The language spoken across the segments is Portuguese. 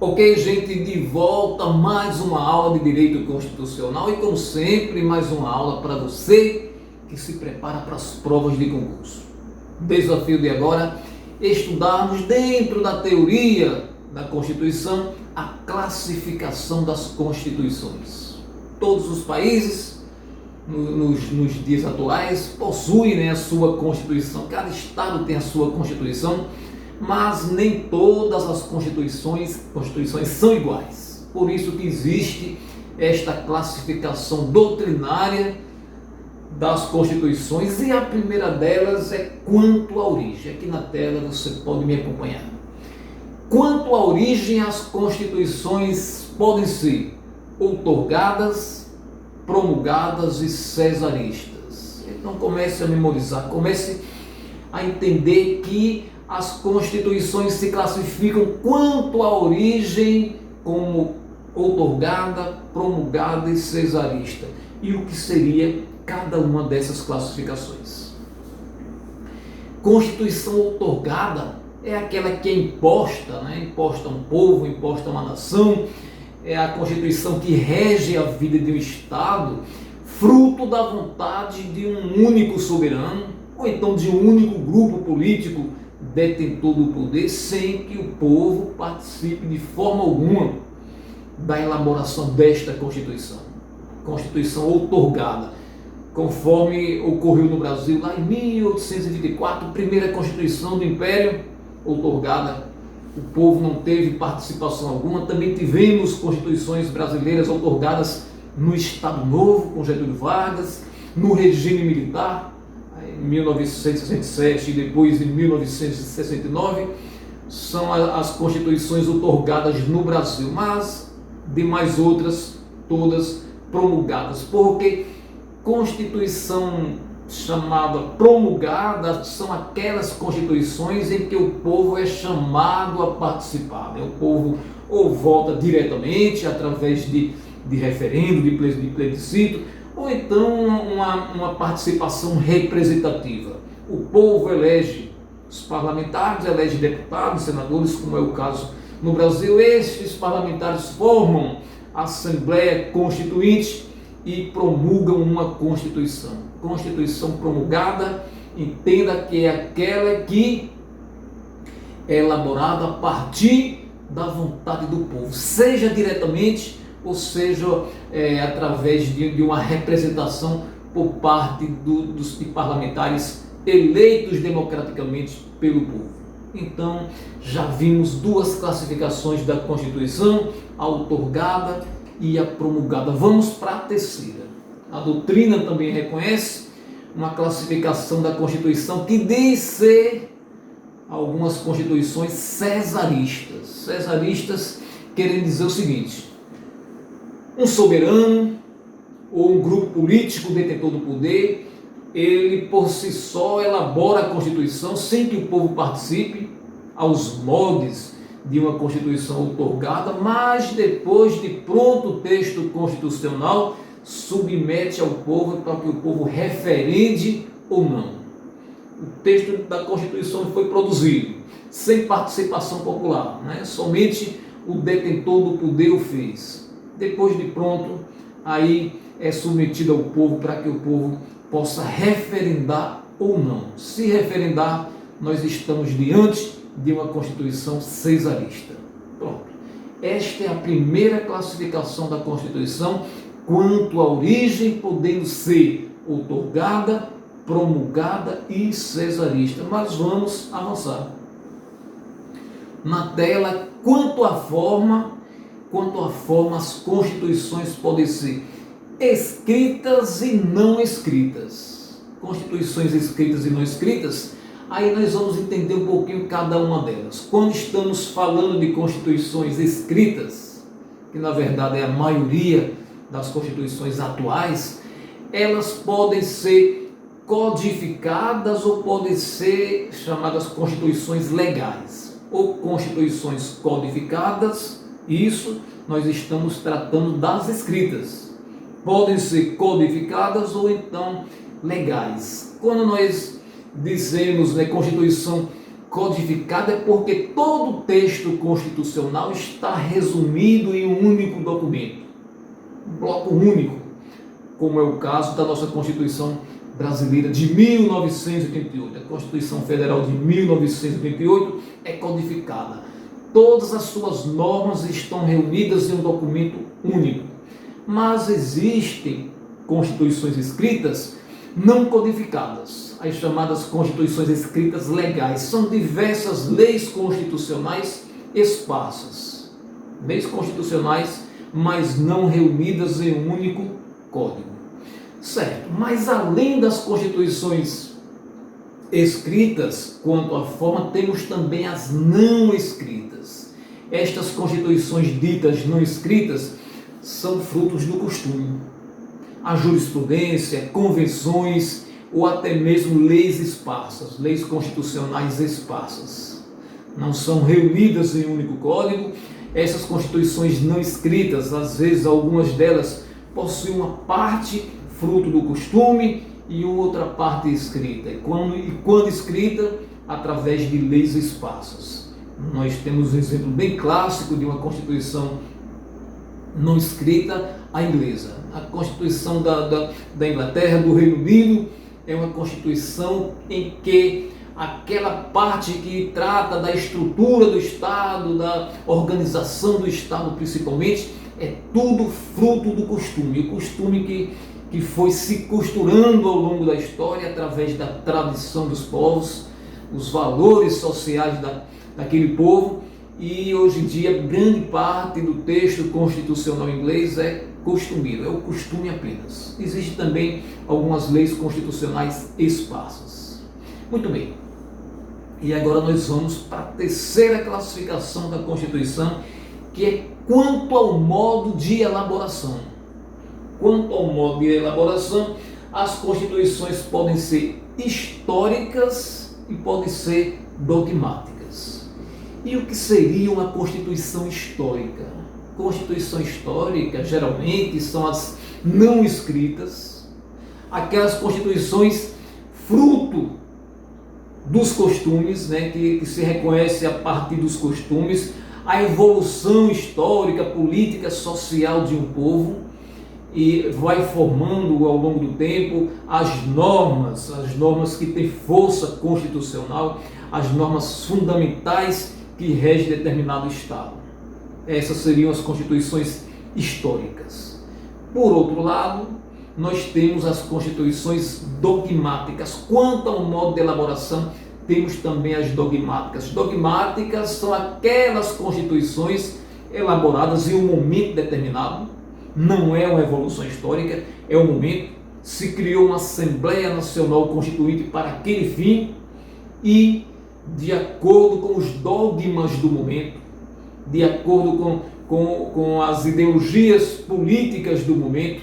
Ok, gente, de volta, mais uma aula de Direito Constitucional e, como sempre, mais uma aula para você que se prepara para as provas de concurso. O desafio de agora é estudarmos dentro da teoria da Constituição a classificação das constituições. Todos os países, nos dias atuais, possuem a sua Constituição, cada estado tem a sua Constituição, mas nem todas as constituições são iguais. Por isso que existe esta classificação doutrinária das constituições, e a primeira delas é quanto à origem. Aqui na tela você pode me acompanhar. Quanto à origem, as constituições podem ser outorgadas, promulgadas e cesaristas. Então comece a memorizar, comece a entender que as constituições se classificam quanto à origem como outorgada, promulgada e cesarista. E o que seria cada uma dessas classificações? Constituição outorgada é aquela que é imposta, imposta a um povo, imposta a uma nação. É a Constituição que rege a vida de um Estado, fruto da vontade de um único soberano, ou então de um único grupo político detentor do poder, sem que o povo participe de forma alguma da elaboração desta Constituição. Constituição outorgada, conforme ocorreu no Brasil lá em 1824, primeira Constituição do Império, outorgada, o povo não teve participação alguma. Também tivemos constituições brasileiras outorgadas no Estado Novo, com Getúlio Vargas, no regime militar, em 1967 e depois em 1969, são as constituições outorgadas no Brasil, mas demais outras, todas promulgadas, porque Constituição chamada promulgada são aquelas constituições em que o povo é chamado a participar. O povo ou vota diretamente através de referendo, de plebiscito, ou então uma participação representativa. O povo elege os parlamentares, elege deputados, senadores, como é o caso no Brasil. Estes parlamentares formam a Assembleia Constituinte e promulgam uma Constituição. Constituição promulgada, entenda que é aquela que é elaborada a partir da vontade do povo, seja diretamente ou seja através de uma representação por parte dos parlamentares eleitos democraticamente pelo povo. Então, já vimos duas classificações da Constituição, a outorgada e a promulgada. Vamos para a terceira. A doutrina também reconhece uma classificação da Constituição que diz ser algumas constituições cesaristas. Cesaristas querem dizer o seguinte: um soberano ou um grupo político detentor do poder, ele por si só elabora a Constituição sem que o povo participe, aos moldes de uma Constituição outorgada, mas depois de pronto o texto constitucional submete ao povo para que o povo referende ou não. O texto da Constituição foi produzido sem participação popular, somente o detentor do poder o fez. Depois de pronto, aí é submetido ao povo para que o povo possa referendar ou não. Se referendar, nós estamos diante de uma Constituição cesarista. Pronto. Esta é a primeira classificação da Constituição quanto à origem, podendo ser outorgada, promulgada e cesarista. Mas vamos avançar. Na tela, quanto à forma, as constituições podem ser escritas e não escritas. Constituições escritas e não escritas, aí nós vamos entender um pouquinho cada uma delas. Quando estamos falando de constituições escritas, que na verdade é a maioria das constituições atuais, elas podem ser codificadas ou podem ser chamadas constituições legais, ou constituições codificadas. Isso nós estamos tratando das escritas. Podem ser codificadas ou então legais. Quando nós dizemos Constituição codificada é porque todo o texto constitucional está resumido em um único documento, um bloco único, como é o caso da nossa Constituição Brasileira de 1988. A Constituição Federal de 1988 é codificada. Todas as suas normas estão reunidas em um documento único. Mas existem constituições escritas não codificadas, as chamadas constituições escritas legais. São diversas leis constitucionais esparsas. Leis constitucionais, mas não reunidas em um único código. Certo, mas além das constituições escritas, quanto à forma, temos também as não escritas. Estas constituições ditas não escritas são frutos do costume. A jurisprudência, convenções ou até mesmo leis esparsas, leis constitucionais esparsas. Não são reunidas em um único código. Essas constituições não escritas, às vezes algumas delas possuem uma parte fruto do costume e outra parte escrita. E quando escrita, através de leis esparsas. Nós temos um exemplo bem clássico de uma constituição não escrita, a inglesa. A Constituição da Inglaterra, do Reino Unido, é uma constituição em que aquela parte que trata da estrutura do Estado, da organização do Estado principalmente, é tudo fruto do costume. O costume que foi se costurando ao longo da história através da tradição dos povos, os valores sociais daquele povo, e hoje em dia grande parte do texto constitucional inglês é costumeiro, é o costume apenas. Existem também algumas leis constitucionais esparsas. Muito bem, e agora nós vamos para a terceira classificação da Constituição, que é quanto ao modo de elaboração. Quanto ao modo de elaboração, as constituições podem ser históricas e podem ser dogmáticas. E o que seria uma Constituição histórica? Constituição histórica, geralmente, são as não escritas, aquelas constituições fruto dos costumes, né, que se reconhece a partir dos costumes, a evolução histórica, política, social de um povo, e vai formando ao longo do tempo as normas que têm força constitucional, as normas fundamentais que regem determinado Estado. Essas seriam as constituições históricas. Por outro lado, nós temos as constituições dogmáticas. Quanto ao modo de elaboração, temos também as dogmáticas. Dogmáticas são aquelas constituições elaboradas em um momento determinado. Não é uma evolução histórica, é um momento. Se criou uma Assembleia Nacional Constituinte para aquele fim e, de acordo com os dogmas do momento, de acordo com as ideologias políticas do momento,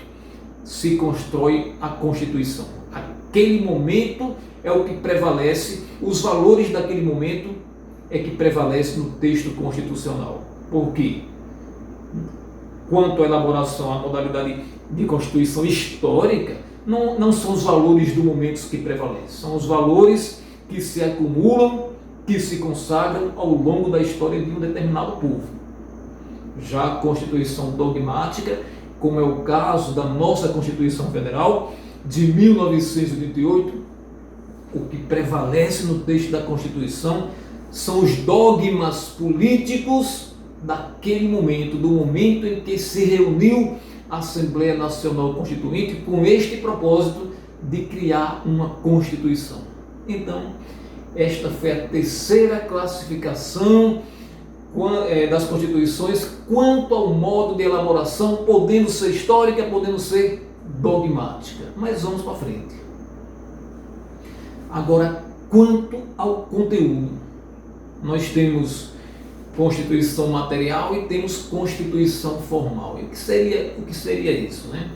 se constrói a Constituição. Aquele momento é o que prevalece, os valores daquele momento é que prevalece no texto constitucional. Por quê? Quanto à elaboração, a modalidade de Constituição histórica, não são os valores do momento que prevalecem, são os valores que se acumulam, que se consagram ao longo da história de um determinado povo. Já a Constituição dogmática, como é o caso da nossa Constituição Federal de 1988, o que prevalece no texto da Constituição são os dogmas políticos daquele momento, do momento em que se reuniu a Assembleia Nacional Constituinte com este propósito de criar uma Constituição. Então, esta foi a terceira classificação das constituições quanto ao modo de elaboração, podendo ser histórica, podendo ser dogmática. Mas vamos para frente. Agora, quanto ao conteúdo, nós temos Constituição material e temos Constituição formal. E o que seria isso, né?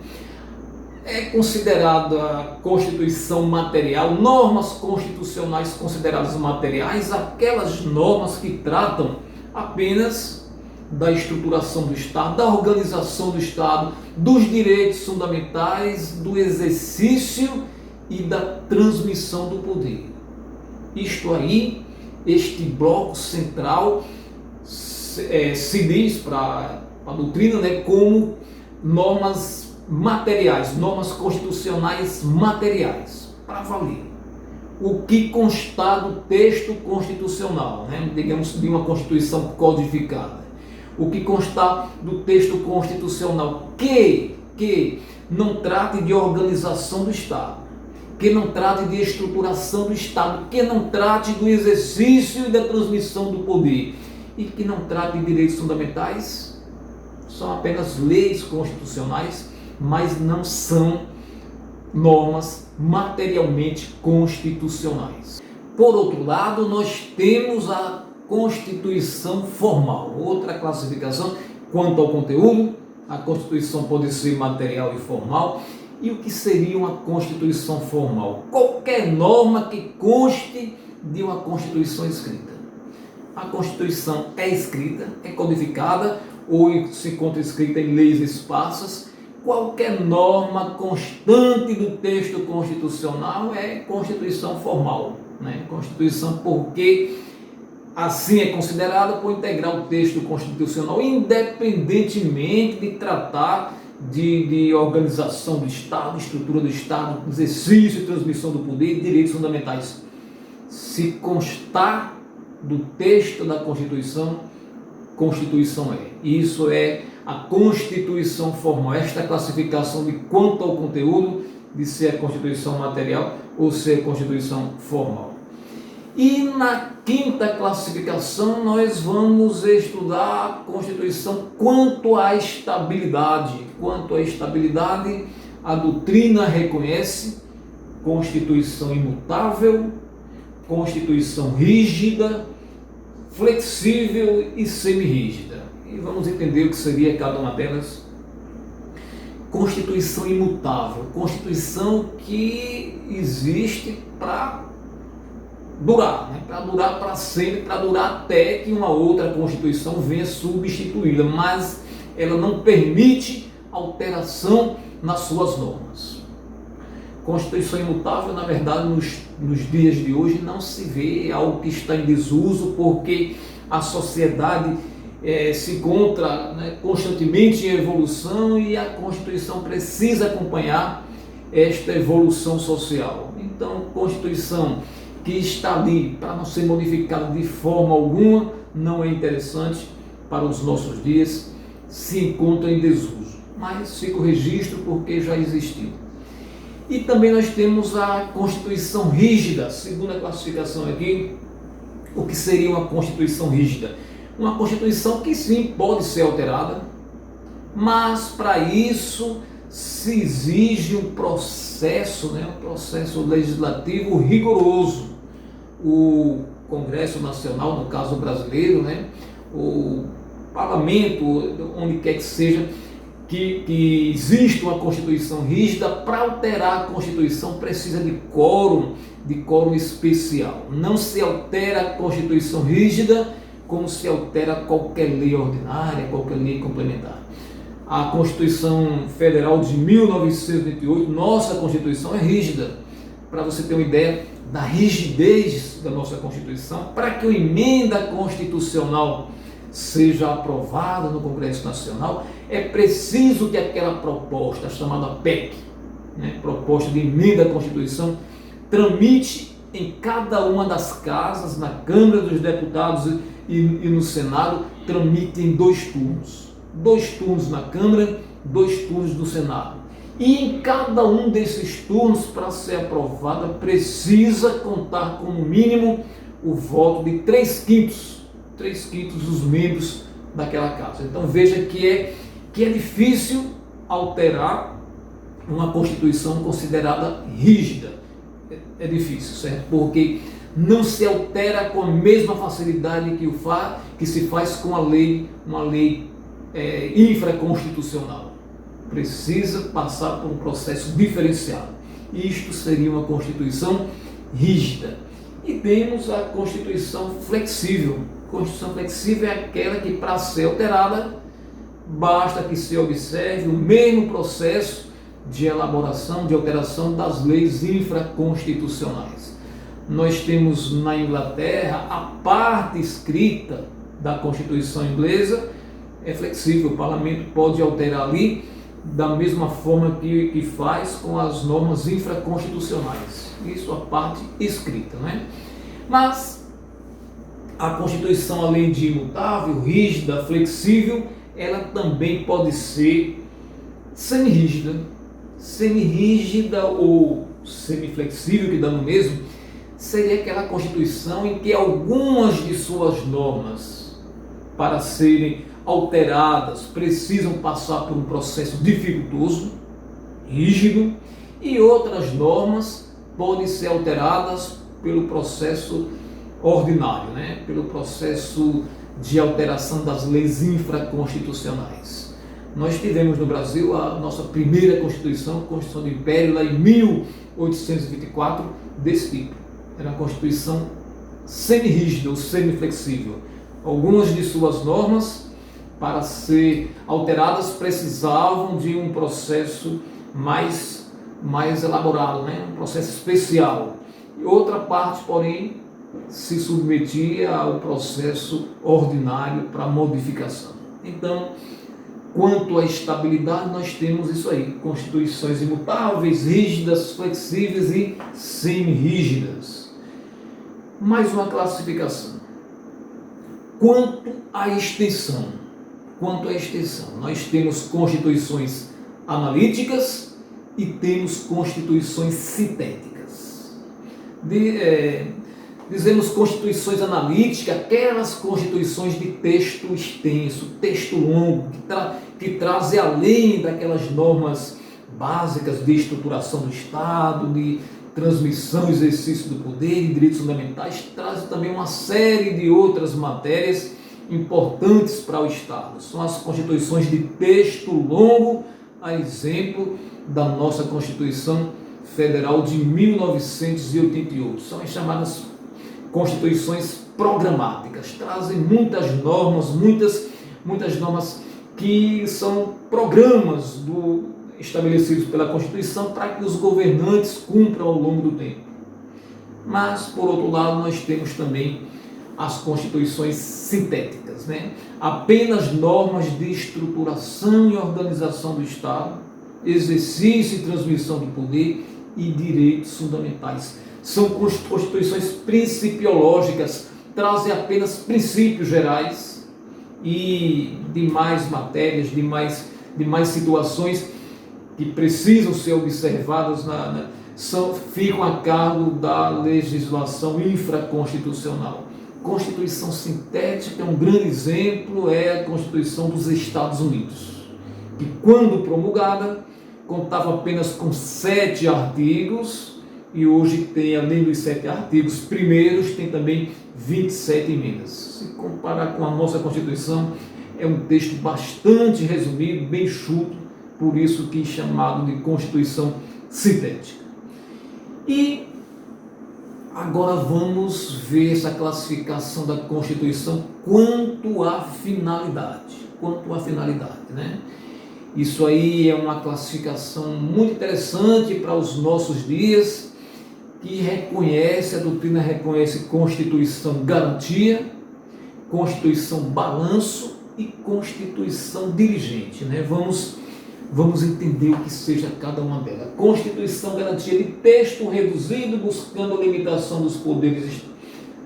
É considerada a Constituição material, normas constitucionais consideradas materiais, aquelas normas que tratam apenas da estruturação do Estado, da organização do Estado, dos direitos fundamentais, do exercício e da transmissão do poder. Isto aí este bloco central se diz para a doutrina, né, como normas materiais, normas constitucionais materiais, para valer. O que constar do texto constitucional, né, digamos, de uma Constituição codificada. O que constar do texto constitucional que não trate de organização do Estado, que não trate de estruturação do Estado, que não trate do exercício e da transmissão do poder e que não trate de direitos fundamentais, são apenas leis constitucionais, mas não são normas materialmente constitucionais. Por outro lado, nós temos a Constituição formal, outra classificação quanto ao conteúdo. A Constituição pode ser material e formal. E o que seria uma Constituição formal? Qualquer norma que conste de uma Constituição escrita. A Constituição é escrita, é codificada ou se encontra escrita em leis esparsas. Qualquer norma constante do texto constitucional é Constituição formal, né? Constituição porque assim é considerada por integrar o texto constitucional, independentemente de tratar de organização do Estado, estrutura do Estado, exercício e transmissão do poder e direitos fundamentais. Se constar do texto da Constituição, Constituição é. Isso é a Constituição formal, esta classificação de quanto ao conteúdo, de se é Constituição material ou se é Constituição formal. E na quinta classificação nós vamos estudar a Constituição quanto à estabilidade. Quanto à estabilidade, a doutrina reconhece Constituição imutável, Constituição rígida, flexível e semi-rígida. E vamos entender o que seria cada uma delas. Constituição imutável, Constituição que existe para durar, né? Para durar para sempre, para durar até que uma outra Constituição venha substituí-la, mas ela não permite alteração nas suas normas. Constituição imutável, na verdade, nos dias de hoje não se vê, é algo que está em desuso, porque a sociedade se encontra, né, constantemente em evolução e a Constituição precisa acompanhar esta evolução social. Então, Constituição que está ali para não ser modificada de forma alguma não é interessante para os nossos dias, se encontra em desuso. Mas fica o registro porque já existiu. E também nós temos a Constituição rígida, segunda classificação aqui. O que seria uma Constituição rígida? Uma Constituição que sim pode ser alterada, mas para isso se exige um processo, né, um processo legislativo rigoroso. O Congresso Nacional, no caso brasileiro, né, o Parlamento, onde quer que seja, que existe uma Constituição rígida, para alterar a Constituição precisa de quórum especial. Não se altera a Constituição rígida como se altera qualquer lei ordinária, qualquer lei complementar. A Constituição Federal de 1988, nossa Constituição, é rígida. Para você ter uma ideia da rigidez da nossa Constituição, para que uma emenda constitucional seja aprovada no Congresso Nacional, é preciso que aquela proposta, chamada PEC, né, proposta de emenda à Constituição, tramite em cada uma das casas, na Câmara dos Deputados e no Senado, tramite em 2 turnos. 2 turnos na Câmara, 2 turnos no Senado. E em cada um desses turnos, para ser aprovada, precisa contar com no mínimo o voto de 3/5 dos membros daquela casa. Então veja que é difícil alterar uma Constituição considerada rígida. É difícil, certo? Porque não se altera com a mesma facilidade que se faz com uma lei infraconstitucional. Precisa passar por um processo diferenciado. Isto seria uma Constituição rígida. E temos a Constituição flexível. Constituição flexível é aquela que, para ser alterada, basta que se observe o mesmo processo de elaboração, de alteração das leis infraconstitucionais. nós temos na Inglaterra a parte escrita da Constituição inglesa é flexível, o parlamento pode alterar ali da mesma forma que faz com as normas infraconstitucionais. Isso a parte escrita, né? Mas a Constituição, além de imutável, rígida, flexível, ela também pode ser semirrígida. Semirrígida ou semiflexível, que dá no mesmo, seria aquela Constituição em que algumas de suas normas, para serem alteradas, precisam passar por um processo dificultoso, rígido, e outras normas podem ser alteradas pelo processo ordinário, né? Pelo processo de alteração das leis infraconstitucionais. Nós tivemos no Brasil a nossa primeira Constituição, a Constituição do Império, lá em 1824, desse tipo. Era uma Constituição semirrígida ou semiflexível. Algumas de suas normas, para ser alteradas, precisavam de um processo mais elaborado, né? Um processo especial. E outra parte, porém, se submetia ao processo ordinário para modificação. Então, quanto à estabilidade, nós temos isso aí: constituições imutáveis, rígidas, flexíveis e semi-rígidas. Mais uma classificação. Quanto à extensão, nós temos constituições analíticas e temos constituições sintéticas. Dizemos constituições analíticas, aquelas constituições de texto extenso, texto longo, que trazem além daquelas normas básicas de estruturação do Estado, de transmissão e exercício do poder e direitos fundamentais, trazem também uma série de outras matérias importantes para o Estado. São as constituições de texto longo, a exemplo da nossa Constituição Federal de 1988. São as chamadas constituições programáticas. Trazem muitas normas que são programas estabelecidos pela Constituição para que os governantes cumpram ao longo do tempo. Mas, por outro lado, nós temos também as constituições sintéticas, né? Apenas normas de estruturação e organização do Estado, exercício e transmissão do poder e direitos fundamentais. São constituições principiológicas, trazem apenas princípios gerais e demais matérias, demais situações que precisam ser observadas ficam a cargo da legislação infraconstitucional. Constituição sintética, um grande exemplo é a Constituição dos Estados Unidos, que, quando promulgada, contava apenas com 7 artigos e hoje tem, além dos 7 artigos primeiros, tem também 27 emendas. Se comparar com a nossa Constituição, é um texto bastante resumido, bem enxuto, por isso que é chamado de Constituição sintética. E agora vamos ver essa classificação da Constituição quanto à finalidade. Né? Isso aí é uma classificação muito interessante para os nossos dias, que a doutrina reconhece Constituição garantia, Constituição balanço e Constituição dirigente. Né? Vamos entender o que seja cada uma delas. Constituição garantia de texto reduzido, buscando a limitação dos poderes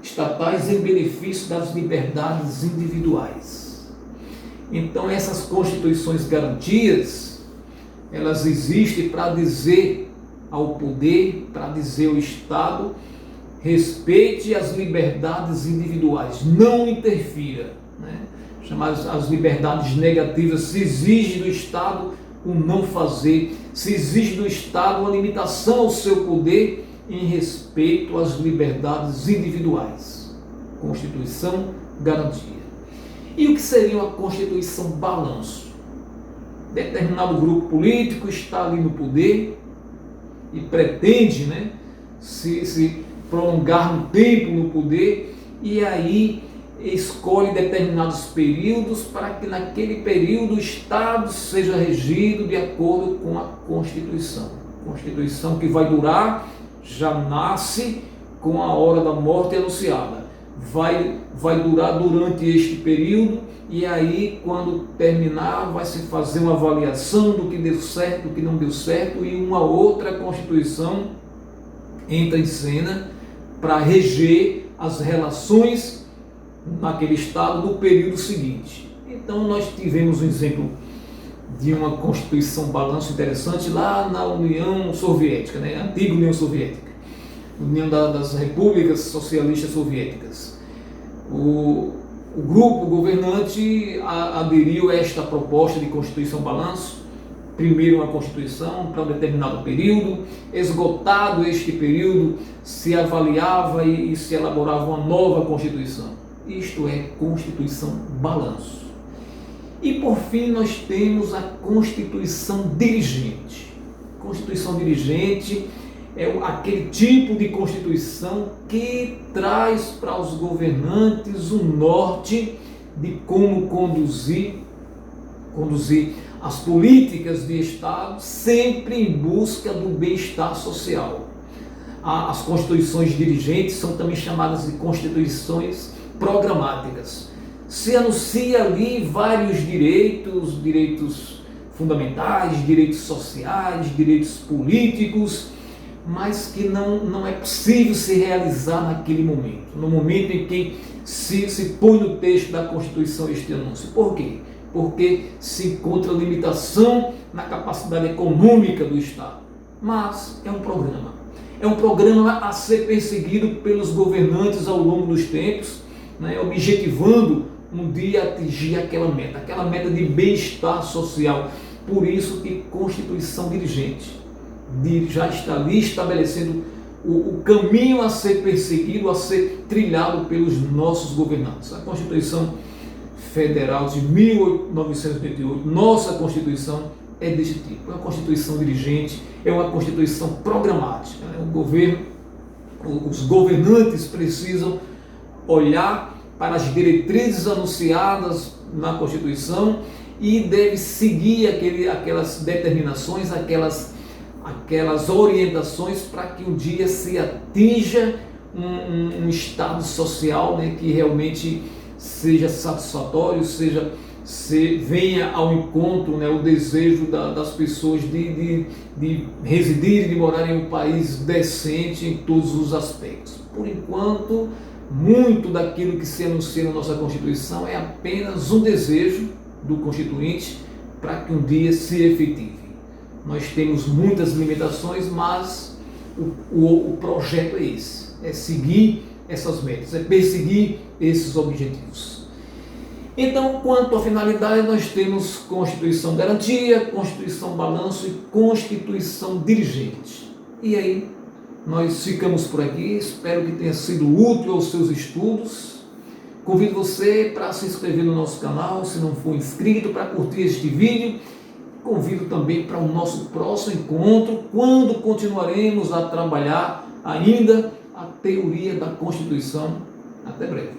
estatais em benefício das liberdades individuais. Então, essas constituições garantias, elas existem para dizer ao poder, para dizer ao Estado: respeite as liberdades individuais, não interfira. Né? Chamadas as liberdades negativas, se exige do Estado o não fazer, se exige do Estado uma limitação ao seu poder em respeito às liberdades individuais. Constituição garantia. E o que seria uma Constituição balanço? Determinado grupo político está ali no poder e pretende, né, se prolongar no tempo no poder, e aí escolhe determinados períodos para que naquele período o Estado seja regido de acordo com a Constituição. Constituição que vai durar, já nasce com a hora da morte anunciada. Vai durar durante este período, e aí, quando terminar, vai se fazer uma avaliação do que deu certo, do que não deu certo, e uma outra Constituição entra em cena para reger as relações naquele Estado no período seguinte. Então, nós tivemos um exemplo de uma Constituição balanço interessante lá na União Soviética, né? A antiga União Soviética, União das Repúblicas Socialistas Soviéticas. O grupo governante aderiu a esta proposta de Constituição balanço. Primeiro uma Constituição para um determinado período, esgotado este período, se avaliava e se elaborava uma nova Constituição. Isto é Constituição balanço. E por fim nós temos a Constituição dirigente. Constituição dirigente é aquele tipo de Constituição que traz para os governantes o norte de como conduzir as políticas de Estado, sempre em busca do bem-estar social. As constituições dirigentes são também chamadas de constituições programáticas. Se anuncia ali vários direitos fundamentais, direitos sociais, direitos políticos, mas que não é possível se realizar naquele momento, no momento em que se põe no texto da Constituição este anúncio. Por quê? Porque se encontra limitação na capacidade econômica do Estado. Mas é um programa a ser perseguido pelos governantes ao longo dos tempos, né, objetivando um dia atingir aquela meta de bem-estar social. Por isso que Constituição dirigente já está ali estabelecendo o caminho a ser perseguido, a ser trilhado pelos nossos governantes. A Constituição Federal de 1988, nossa Constituição, é deste tipo. É uma Constituição dirigente, é uma Constituição programática. Os governantes precisam olhar para as diretrizes anunciadas na Constituição e deve seguir aquelas determinações, aquelas orientações para que um dia se atinja um estado social, né, que realmente seja satisfatório, venha ao encontro, né, o desejo das pessoas de residir, de morar em um país decente em todos os aspectos. Por enquanto, muito daquilo que se anuncia na nossa Constituição é apenas um desejo do Constituinte para que um dia se efetive. Nós temos muitas limitações, mas o projeto é esse, é seguir essas metas, é perseguir esses objetivos. Então, quanto à finalidade, nós temos Constituição Garantia, Constituição Balanço e Constituição Dirigente. E aí, nós ficamos por aqui, espero que tenha sido útil aos seus estudos. Convido você para se inscrever no nosso canal, se não for inscrito, para curtir este vídeo. Convido também para o nosso próximo encontro, quando continuaremos a trabalhar ainda a teoria da Constituição. Até breve.